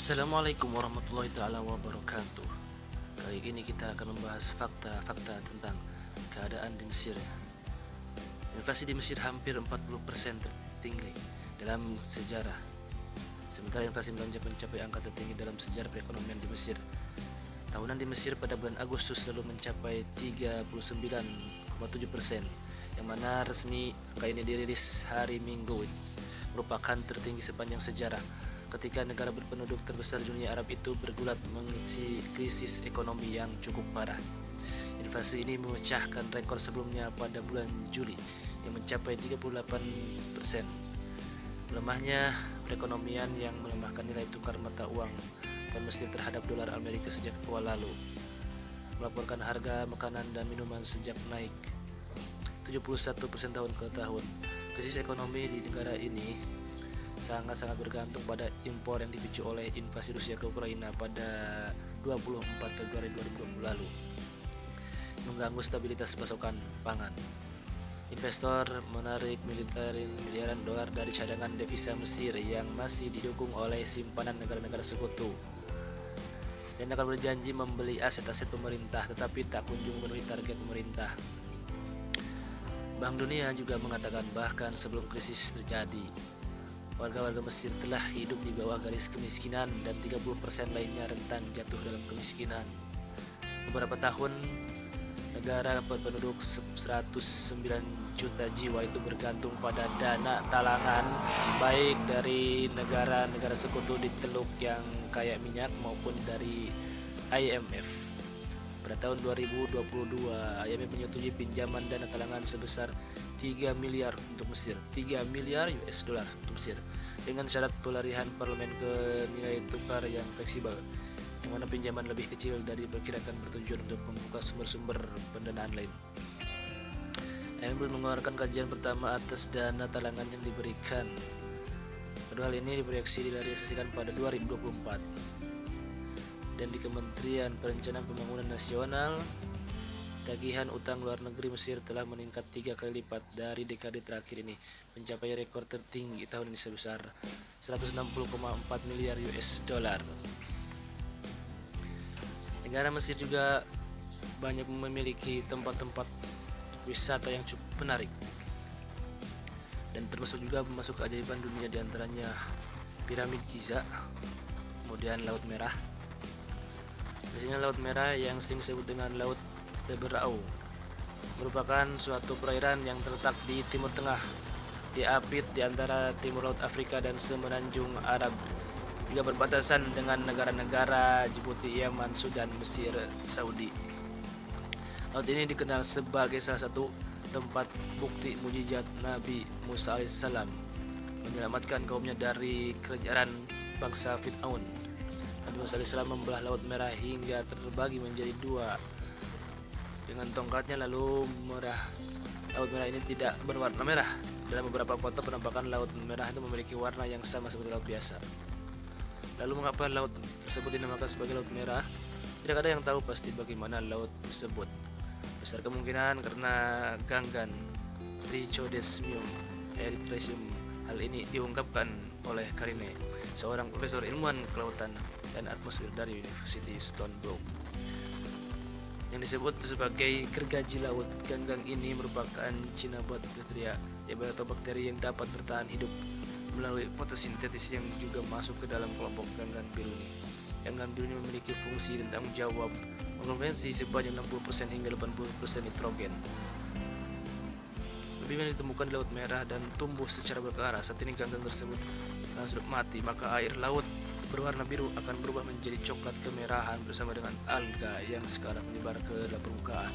Assalamualaikum warahmatullahi taala wabarakatuh. Kali ini kita akan membahas fakta-fakta tentang keadaan di Mesir. Inflasi di Mesir hampir 40% tertinggi dalam sejarah. Sementara inflasi melonjak mencapai angka tertinggi dalam sejarah perekonomian di Mesir. Tahunan di Mesir pada bulan Agustus lalu mencapai 39,7%, yang mana resmi angka ini dirilis hari Minggu, merupakan tertinggi sepanjang sejarah ketika negara berpenduduk terbesar di dunia Arab itu bergulat mengisi krisis ekonomi yang cukup parah. Inflasi ini memecahkan rekor sebelumnya pada bulan Juli yang mencapai 38%. Melemahnya perekonomian yang melemahkan nilai tukar mata uang pound Mesir terhadap dolar Amerika sejak awal lalu, melaporkan harga makanan dan minuman sejak naik 71% tahun ke tahun. Krisis ekonomi di negara ini sangat-sangat bergantung pada impor yang dipicu oleh invasi Rusia ke Ukraina pada 24 Februari 2020 lalu, mengganggu stabilitas pasokan pangan. Investor menarik miliaran dolar dari cadangan devisa Mesir yang masih didukung oleh simpanan negara-negara sekutu, dan akan berjanji membeli aset-aset pemerintah tetapi tak kunjung memenuhi target pemerintah. Bank Dunia juga mengatakan bahkan sebelum krisis terjadi, warga-warga Mesir telah hidup di bawah garis kemiskinan dan 30% lainnya rentan jatuh dalam kemiskinan. Beberapa tahun, negara berpenduduk 109 juta jiwa itu bergantung pada dana talangan baik dari negara-negara sekutu di Teluk yang kaya minyak maupun dari IMF. Pada tahun 2022, IMF menyetujui pinjaman dana talangan sebesar 3 miliar untuk Mesir, 3 miliar US dollar untuk Mesir, dengan syarat pelarihan parlemen ke nilai tukar yang fleksibel, yang mana pinjaman lebih kecil dari perkirakan bertujuan untuk membuka sumber-sumber pendanaan lain. IMF mengeluarkan kajian pertama atas dana talangan yang diberikan. Kedua hal ini diproyeksi direalisasikan pada 2024. Dan di Kementerian Perencanaan Pembangunan Nasional, tagihan utang luar negeri Mesir telah meningkat 3 kali lipat dari dekade terakhir ini, mencapai rekor tertinggi tahun ini sebesar 160,4 miliar US dollar. Negara Mesir juga banyak memiliki tempat-tempat wisata yang cukup menarik, dan termasuk juga masuk keajaiban dunia, diantaranya piramid Giza, kemudian Laut Merah. Di sini Laut Merah yang sering disebut dengan Laut Teberau merupakan suatu perairan yang terletak di Timur Tengah, diapit di antara Timur Laut Afrika dan Semenanjung Arab, juga berbatasan dengan negara-negara Djibouti, Yaman, Sudan, Mesir, Saudi. Laut ini dikenal sebagai salah satu tempat bukti mukjizat Nabi Musa alaihissalam menyelamatkan kaumnya dari kejaran bangsa Fir'aun. Nabi Musa alaihissalam membelah Laut Merah hingga terbagi menjadi dua dengan tongkatnya, lalu Laut Merah ini tidak berwarna merah. Dalam beberapa foto penampakan Laut Merah itu memiliki warna yang sama seperti laut biasa. Lalu mengapa laut tersebut dinamakan sebagai Laut Merah? Tidak ada yang tahu pasti bagaimana laut tersebut. Besar kemungkinan karena ganggan Trichodesmium erythricium. Hal ini diungkapkan oleh Karine, seorang profesor ilmuwan kelautan dan atmosfer dari University Stonebrook, yang disebut sebagai gergaji laut. Ganggang ini merupakan cinnabar bakteria, yaitu bakteri yang dapat bertahan hidup melalui fotosintesis, yang juga masuk ke dalam kelompok ganggan biru ini. Ganggan biru ini memiliki fungsi dan tanggung jawab mengkonversi sebanyak 60% hingga 80% nitrogen. Lebih banyak ditemukan di Laut Merah dan tumbuh secara berkala. Saat ini ganggang tersebut sudah mati, maka air laut berwarna biru akan berubah menjadi coklat kemerahan bersama dengan alga yang sekarang menyebar ke dalam permukaan.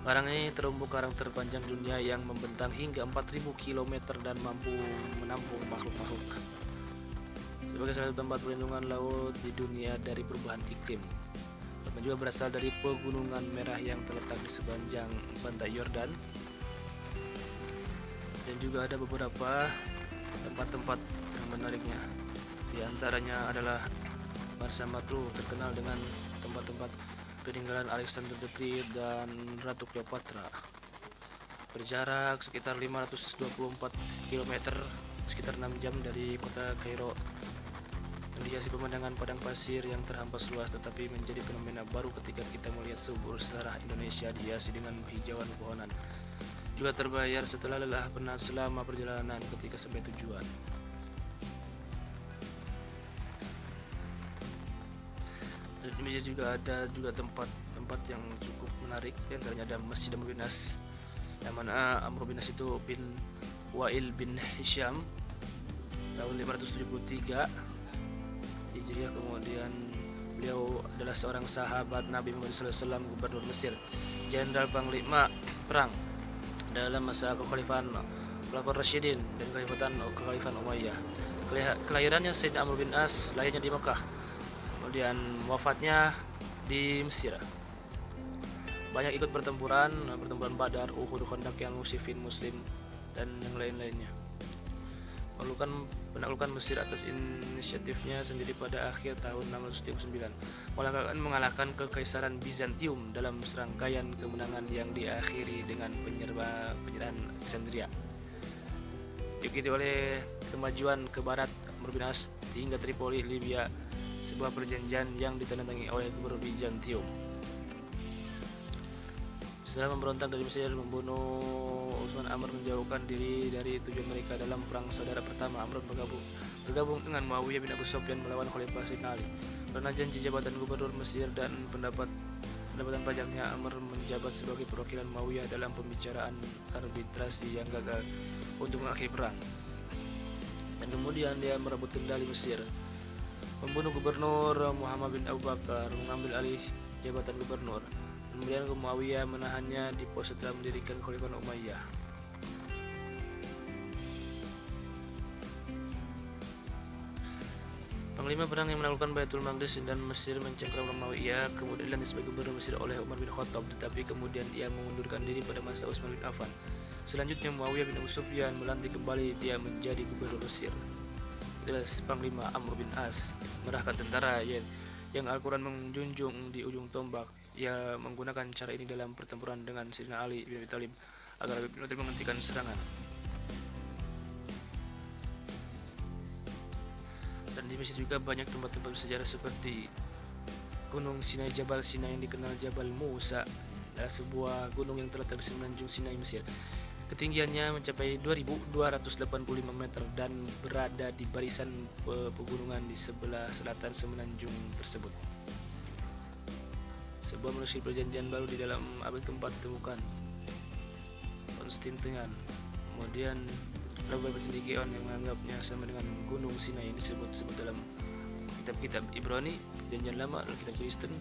Karang ini terumbu karang terpanjang dunia yang membentang hingga 4.000 km dan mampu menampung makhluk-makhluk. Sebagai salah satu tempat perlindungan laut di dunia dari perubahan iklim, dan juga berasal dari pegunungan merah yang terletak di sepanjang pantai Yordan. Dan juga ada beberapa tempat-tempat yang menariknya. Di antaranya adalah Marsa Matruh, terkenal dengan tempat-tempat peninggalan Alexander the Great dan Ratu Cleopatra. Berjarak sekitar 524 km, sekitar 6 jam dari kota Kairo. dihiasi pemandangan padang pasir yang terhampas luas, tetapi menjadi fenomena baru ketika kita melihat seluruh sejarah Indonesia dihiasi dengan hijauan pepohonan. Juga terbayar setelah lelah penat selama perjalanan ketika sampai tujuan. Dan di Mesir juga ada tempat-tempat yang cukup menarik, di antaranya ada Masjid Amr bin As, yang mana Amr bin As itu bin Wa'il bin Hisham tahun 573 Hijriah. Kemudian beliau adalah seorang sahabat Nabi Muhammad SAW, gubernur Mesir, jenderal panglima perang dalam masa kekhalifahan Khulafaur Rasyidin dan kekhalifahan Umayyah. Kelahirannya Sayyidina Amr bin As, lahirnya di Mekah, kemudian wafatnya di Mesir. Banyak ikut pertempuran Badar, Uhud, Khandaq, yang Siffin, Muslim, dan yang lain-lainnya. Penaklukan Mesir atas inisiatifnya sendiri pada akhir tahun 639 mengalahkan kekaisaran Bizantium dalam serangkaian kemenangan yang diakhiri dengan penyerahan Alexandria. Diikuti oleh kemajuan ke barat Amr bin As hingga Tripoli, Libya, sebuah perjanjian yang ditandatangani oleh gubernur Bizantium. Setelah memberontak dari Mesir membunuh Utsman, Amr menjauhkan diri dari tujuan mereka. Dalam perang saudara pertama, Amr bergabung dengan Muawiyah bin Abu Sufyan melawan Khalifah Sayyidina Ali. Karena janji jabatan gubernur Mesir dan pendapatan pajaknya, Amr menjabat sebagai perwakilan Muawiyah dalam pembicaraan arbitrasi yang gagal untuk mengakhiri perang. Dan kemudian dia merebut kendali Mesir, membunuh gubernur Muhammad bin Abu Bakar, mengambil alih jabatan gubernur. Kemudian Muawiyah menahannya di pos setelah mendirikan Khalifah Umayyah. Panglima perang yang menaklukkan Baitul Maqdis dan Mesir mencengkeram Muawiyah, kemudian dilantik sebagai gubernur Mesir oleh Umar bin Khattab, tetapi kemudian ia mengundurkan diri pada masa Utsman bin Affan. Selanjutnya Muawiyah bin Abu Sufyan melantik kembali dia menjadi gubernur Mesir. Itulah Panglima Amr bin As, mengerahkan tentara yang Al-Quran menjunjung di ujung tombak. Ia menggunakan cara ini dalam pertempuran dengan Sayyidina Ali bin Abi Thalib agar Ali bin Abi Thalib menghentikan serangan. Dan di Mesir juga banyak tempat-tempat bersejarah seperti Gunung Sinai. Jabal Sinai yang dikenal Jabal Musa adalah sebuah gunung yang terletak di semenanjung Sinai, Mesir. Ketinggiannya mencapai 2.285 meter dan berada di barisan pegunungan di sebelah selatan semenanjung tersebut. Sebuah manuskrip perjanjian baru di dalam abad keempat ditemukan Konstantian. Kemudian beberapa cendekiawan yang menganggapnya sama dengan Gunung Sinai disebut-sebut dalam kitab-kitab Ibrani, Perjanjian Lama, Alkitab Kristen,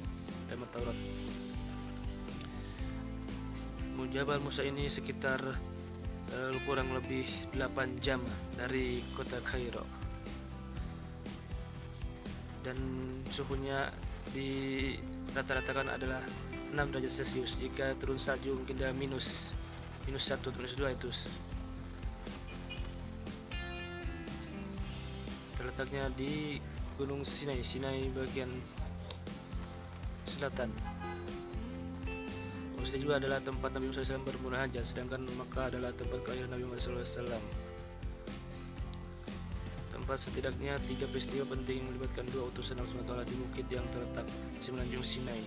dan Taurat. Jabal Musa ini sekitar kurang lebih 8 jam dari kota Kairo, dan suhunya di rata-ratakan adalah 6 derajat Celcius. Jika turun salju mungkin ada minus 1 atau minus 2 itu. Terletaknya di Gunung Sinai bagian selatan. Mesir juga adalah tempat Nabi Muhammad SAW bermunajat, sedangkan Makkah adalah tempat kelahiran Nabi Muhammad SAW. Tempat setidaknya 3 peristiwa penting yang melibatkan 2 utusan Allah SWT di bukit yang terletak di semenanjung Sinai,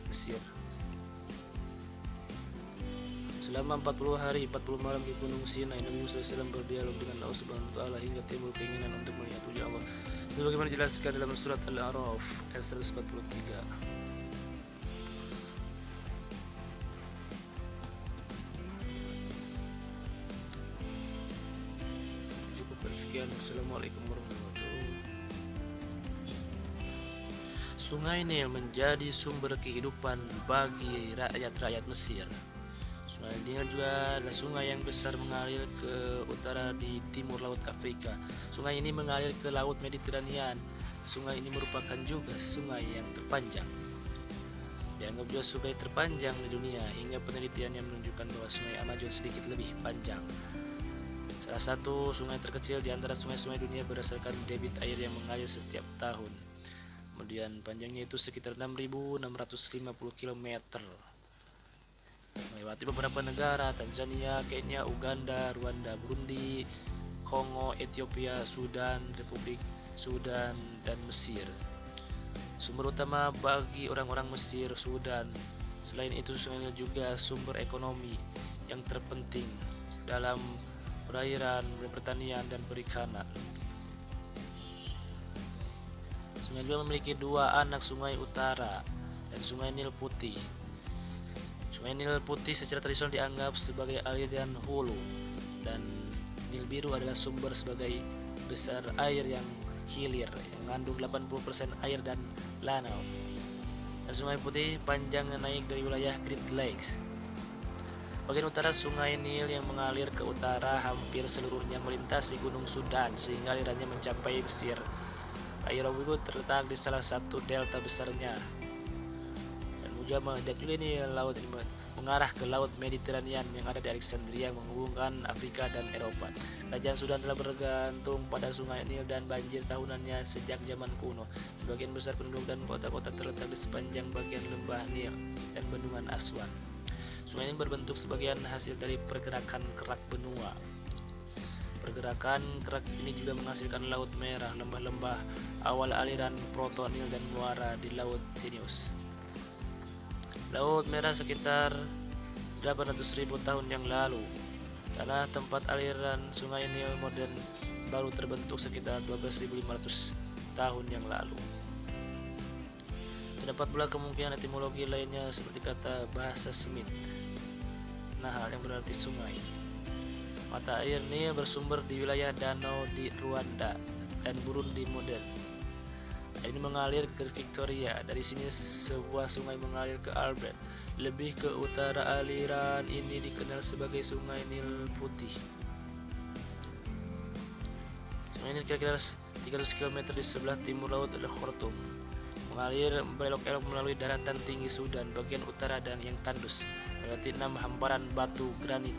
Mesir. Selama 40 hari 40 malam di Gunung Sinai, Nabi Muhammad SAW berdialog dengan Allah SWT hingga timbul keinginan untuk melihat wajah Allah, sebagaimana dijelaskan dalam surat Al-A'raf ayat 143. Sekian, Assalamualaikum warahmatullahi wabarakatuh. Sungai Nil menjadi sumber kehidupan bagi rakyat-rakyat Mesir. Sungai Nil juga adalah sungai yang besar mengalir ke utara di timur Laut Afrika. Sungai ini mengalir ke Laut Mediterania. Sungai ini merupakan juga sungai yang terpanjang. Dianggap juga sungai terpanjang di dunia, hingga penelitian yang menunjukkan bahwa sungai Amazon sedikit lebih panjang. Salah satu sungai terkecil di antara sungai-sungai dunia berdasarkan debit air yang mengalir setiap tahun. Kemudian panjangnya itu sekitar 6.650 km. Melewati beberapa negara: Tanzania, Kenya, Uganda, Rwanda, Burundi, Kongo, Ethiopia, Sudan, Republik Sudan, dan Mesir. Sumber utama bagi orang-orang Mesir, Sudan. Selain itu, Sungai Nil juga sumber ekonomi yang terpenting dalam perairan, pertanian, dan perikanan. Sungai juga memiliki dua anak sungai utara dan Sungai Nil Putih. Sungai Nil Putih secara tradisional dianggap sebagai aliran hulu, dan Nil Biru adalah sumber sebagai besar air yang hilir yang mengandung 80% air dan danau. Dan Sungai Putih panjang naik dari wilayah Great Lakes. Bagian utara Sungai Nil yang mengalir ke utara hampir seluruhnya melintasi Gunung Sudan sehingga alirannya mencapai Mesir. Air Biru terletak di salah satu delta besarnya. Dan juga ini laut ini mengarah ke laut Mediterania yang ada di Alexandria menghubungkan Afrika dan Eropa. Kerajaan Sudan telah bergantung pada Sungai Nil dan banjir tahunannya sejak zaman kuno. Sebagian besar penduduk dan kota-kota terletak di sepanjang bagian lembah Nil dan bendungan Aswan. Sungai Nil berbentuk sebagian hasil dari pergerakan kerak benua. Pergerakan kerak ini juga menghasilkan Laut Merah, lembah-lembah awal aliran Proto Nil dan muara di Laut Tinius. Laut Merah sekitar 800.000 tahun yang lalu. Tanah tempat aliran Sungai Nil modern baru terbentuk sekitar 12.500 tahun yang lalu. Terdapat pula kemungkinan etimologi lainnya seperti kata bahasa Semit, Nahal yang berarti sungai. Mata air Nil bersumber di wilayah danau di Rwanda dan Burundi modern. Air ini mengalir ke Victoria. Dari sini sebuah sungai mengalir ke Albert. Lebih ke utara aliran ini dikenal sebagai Sungai Nil Putih. Sungai Nil kira-kira 300 km di sebelah timur laut adalah Khartoum. Mengalir belok-belok melalui daratan tinggi Sudan bagian utara dan yang tandus, melewati 6 hamparan batu granit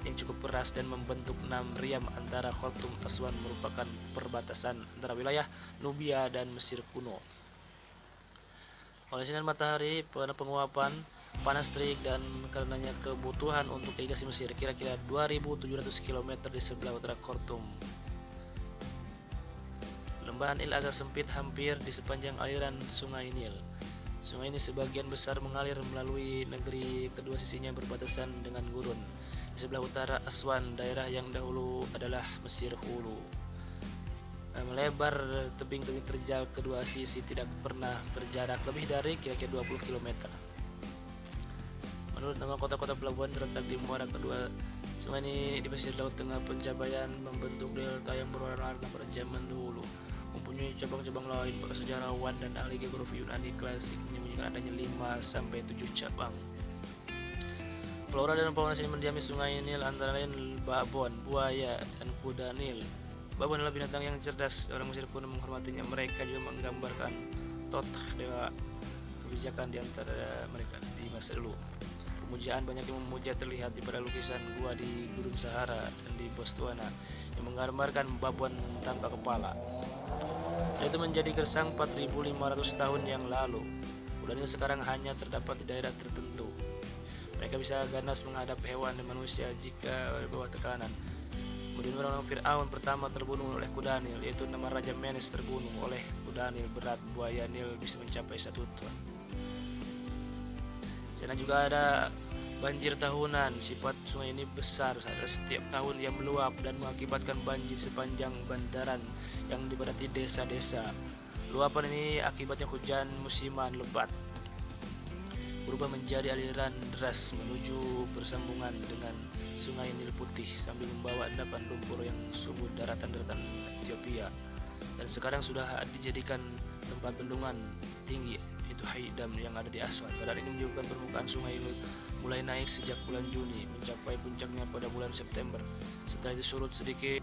yang cukup keras dan membentuk 6 riam antara Khartoum Aswan merupakan perbatasan antara wilayah Nubia dan Mesir kuno. Oleh sinar matahari, penguapan panas terik dan karenanya kebutuhan untuk irigasi Mesir kira-kira 2.700 km di sebelah utara Khartoum. Lembah Nil agak sempit hampir di sepanjang aliran Sungai Nil. Sungai ini sebagian besar mengalir melalui negeri, kedua sisinya berbatasan dengan gurun. Di sebelah utara Aswan, daerah yang dahulu adalah Mesir Hulu. Melebar tebing-tebing terjal kedua sisi tidak pernah berjarak lebih dari kira-kira 20 km. Menurut nama kota-kota pelabuhan terletak di muara kedua sungai ini di pesisir laut tengah pencapaian membentuk delta yang berwarna-warni pada zaman dahulu. Mempunyai cabang-cabang lain, para sejarawan dan ahli geografi Yunani klasik menyebutkan adanya 5-7 cabang. Flora dan fauna sini mendiami Sungai Nil antara lain babon, buaya, dan kuda Nil. Babon adalah binatang yang cerdas. Orang Mesir kuno menghormatinya. Mereka juga menggambarkan Thoth, dewa kebijakan di antara mereka di masa dulu. Pemujaan banyak yang memuja terlihat di pada lukisan gua di Gurun Sahara dan di Botswana yang menggambarkan babon tanpa kepala. Dan itu menjadi gersang 4.500 tahun yang lalu. Kuda Nil sekarang hanya terdapat di daerah tertentu. Mereka bisa ganas menghadap hewan dan manusia jika di bawah tekanan. Kemudian orang-orang Fir'aun pertama terbunuh oleh kuda Nil, yaitu nama Raja Menes terbunuh oleh kuda Nil. Berat buaya Nil bisa mencapai 1 ton. Sana juga ada banjir tahunan. Sifat sungai ini besar, setiap tahun ia meluap dan mengakibatkan banjir sepanjang bandaran yang dipadati desa-desa. Luapan ini akibatnya hujan musiman lebat berubah menjadi aliran deras menuju bersambungan dengan Sungai Nil Putih sambil membawa endapan lumpur yang subur daratan-daratan Ethiopia dan sekarang sudah dijadikan tempat bendungan tinggi yaitu Haidam yang ada di Aswan. Keadaan ini menyebabkan permukaan sungai Nil mulai naik sejak bulan Juni mencapai puncaknya pada bulan September. Setelah itu surut sedikit